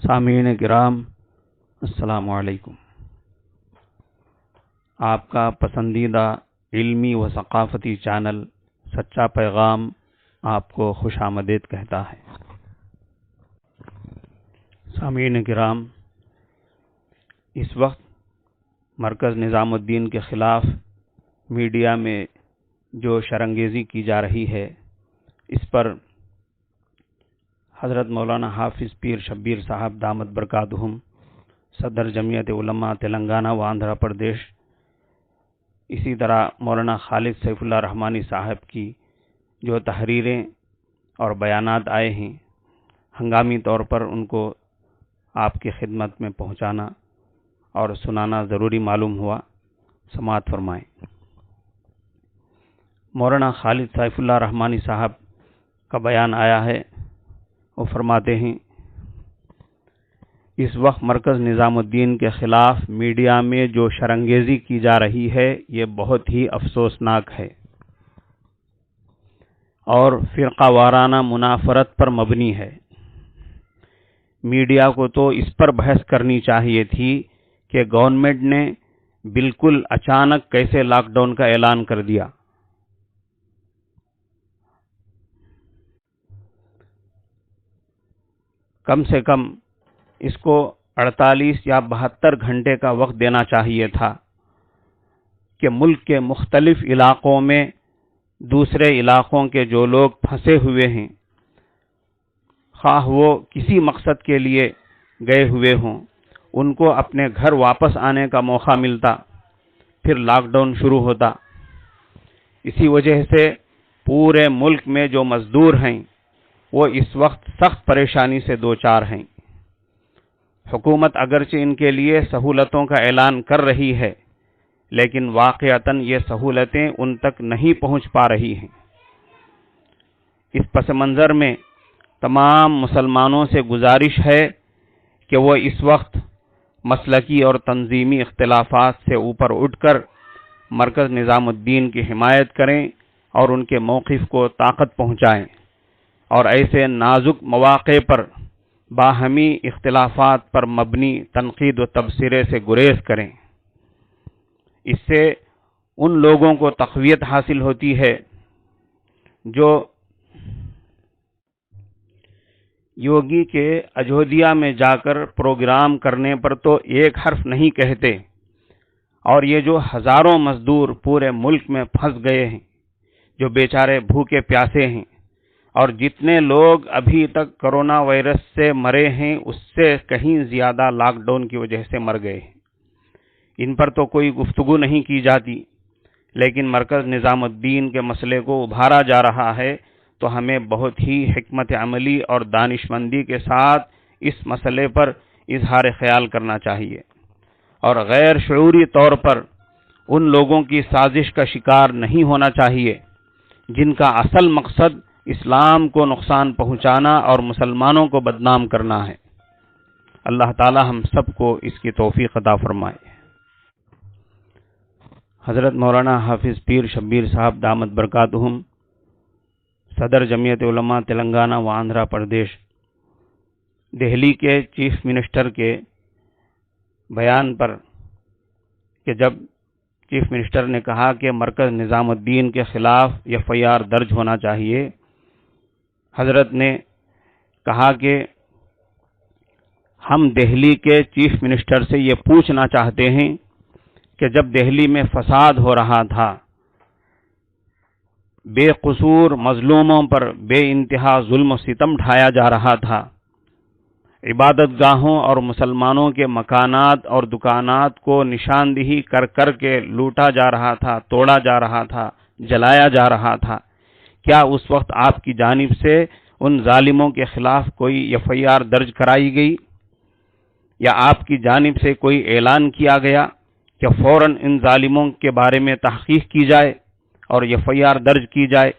سامعین کرام السلام علیکم۔ آپ کا پسندیدہ علمی و ثقافتی چینل سچا پیغام آپ کو خوش آمدید کہتا ہے۔ سامعین کرام، اس وقت مرکز نظام الدین کے خلاف میڈیا میں جو شرانگیزی کی جا رہی ہے، اس پر حضرت مولانا حافظ پیر شبیر صاحب دامت برکاتہم، صدر جمعیت علماء تلنگانہ و آندھرا پردیش، اسی طرح مولانا خالد سیف اللہ رحمانی صاحب کی جو تحریریں اور بیانات آئے ہیں، ہنگامی طور پر ان کو آپ کی خدمت میں پہنچانا اور سنانا ضروری معلوم ہوا۔ سماعت فرمائیں۔ مولانا خالد سیف اللہ رحمانی صاحب کا بیان آیا ہے، وہ فرماتے ہیں، اس وقت مرکز نظام الدین کے خلاف میڈیا میں جو شرانگیزی کی جا رہی ہے یہ بہت ہی افسوسناک ہے اور فرقہ وارانہ منافرت پر مبنی ہے۔ میڈیا کو تو اس پر بحث کرنی چاہیے تھی کہ گورنمنٹ نے بالکل اچانک کیسے لاک ڈاؤن کا اعلان کر دیا۔ کم سے کم اس کو 48 یا 72 گھنٹے کا وقت دینا چاہیے تھا کہ ملک کے مختلف علاقوں میں دوسرے علاقوں کے جو لوگ پھنسے ہوئے ہیں، خواہ وہ کسی مقصد کے لیے گئے ہوئے ہوں، ان کو اپنے گھر واپس آنے کا موقع ملتا، پھر لاک ڈاؤن شروع ہوتا۔ اسی وجہ سے پورے ملک میں جو مزدور ہیں وہ اس وقت سخت پریشانی سے دوچار ہیں۔ حکومت اگرچہ ان کے لیے سہولتوں کا اعلان کر رہی ہے، لیکن واقعتاً یہ سہولتیں ان تک نہیں پہنچ پا رہی ہیں۔ اس پس منظر میں تمام مسلمانوں سے گزارش ہے کہ وہ اس وقت مسلکی اور تنظیمی اختلافات سے اوپر اٹھ کر مرکز نظام الدین کی حمایت کریں اور ان کے موقف کو طاقت پہنچائیں، اور ایسے نازک مواقع پر باہمی اختلافات پر مبنی تنقید و تبصرے سے گریز کریں۔ اس سے ان لوگوں کو تقویت حاصل ہوتی ہے جو یوگی کے اجودھیا میں جا کر پروگرام کرنے پر تو ایک حرف نہیں کہتے، اور یہ جو ہزاروں مزدور پورے ملک میں پھنس گئے ہیں، جو بیچارے بھوکے پیاسے ہیں، اور جتنے لوگ ابھی تک کرونا وائرس سے مرے ہیں اس سے کہیں زیادہ لاک ڈاؤن کی وجہ سے مر گئے ہیں، ان پر تو کوئی گفتگو نہیں کی جاتی، لیکن مرکز نظام الدین کے مسئلے کو ابھارا جا رہا ہے تو ہمیں بہت ہی حکمت عملی اور دانشمندی کے ساتھ اس مسئلے پر اظہار خیال کرنا چاہیے، اور غیر شعوری طور پر ان لوگوں کی سازش کا شکار نہیں ہونا چاہیے جن کا اصل مقصد اسلام کو نقصان پہنچانا اور مسلمانوں کو بدنام کرنا ہے۔ اللہ تعالی ہم سب کو اس کی توفیق عطا فرمائے۔ حضرت مولانا حافظ پیر شبیر صاحب دامت برکاتہم، صدر جمعیت علماء تلنگانہ و آندھرا پردیش، دہلی کے چیف منسٹر کے بیان پر کہ جب چیف منسٹر نے کہا کہ مرکز نظام الدین کے خلاف FIR درج ہونا چاہیے، حضرت نے کہا کہ ہم دہلی کے چیف منسٹر سے یہ پوچھنا چاہتے ہیں کہ جب دہلی میں فساد ہو رہا تھا، بے قصور مظلوموں پر بے انتہا ظلم و ستم ڈھایا جا رہا تھا، عبادت گاہوں اور مسلمانوں کے مکانات اور دکانات کو نشاندہی کر کر کے لوٹا جا رہا تھا، توڑا جا رہا تھا، جلایا جا رہا تھا، کیا اس وقت آپ کی جانب سے ان ظالموں کے خلاف کوئی FIR درج کرائی گئی، یا آپ کی جانب سے کوئی اعلان کیا گیا کہ فوراً ان ظالموں کے بارے میں تحقیق کی جائے اور FIR درج کی جائے؟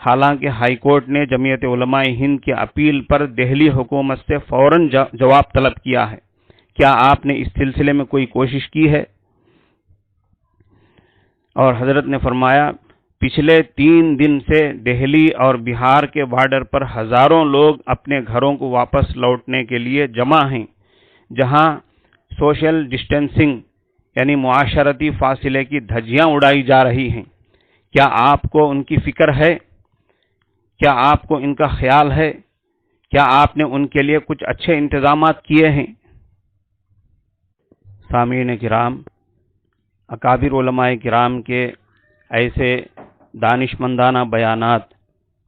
حالانکہ ہائی کورٹ نے جمعیت علماء ہند کی اپیل پر دہلی حکومت سے فوراً جواب طلب کیا ہے۔ کیا آپ نے اس سلسلے میں کوئی کوشش کی ہے؟ اور حضرت نے فرمایا پچھلے 3 دن سے دہلی اور بہار کے بارڈر پر ہزاروں لوگ اپنے گھروں کو واپس لوٹنے کے لیے جمع ہیں، جہاں سوشل ڈسٹینسنگ یعنی معاشرتی فاصلے کی دھجیاں اڑائی جا رہی ہیں۔ کیا آپ کو ان کی فکر ہے؟ کیا آپ کو ان کا خیال ہے؟ کیا آپ نے ان کے لیے کچھ اچھے انتظامات کیے ہیں؟ سامعین کرام، اکابر علماء کرام کے ایسے دانشمندانہ بیانات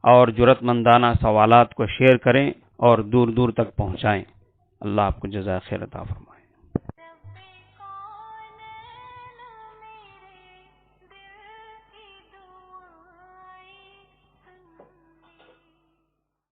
اور جرأت مندانہ سوالات کو شیئر کریں اور دور دور تک پہنچائیں۔ اللہ آپ کو جزائے خیر عطا فرمائے۔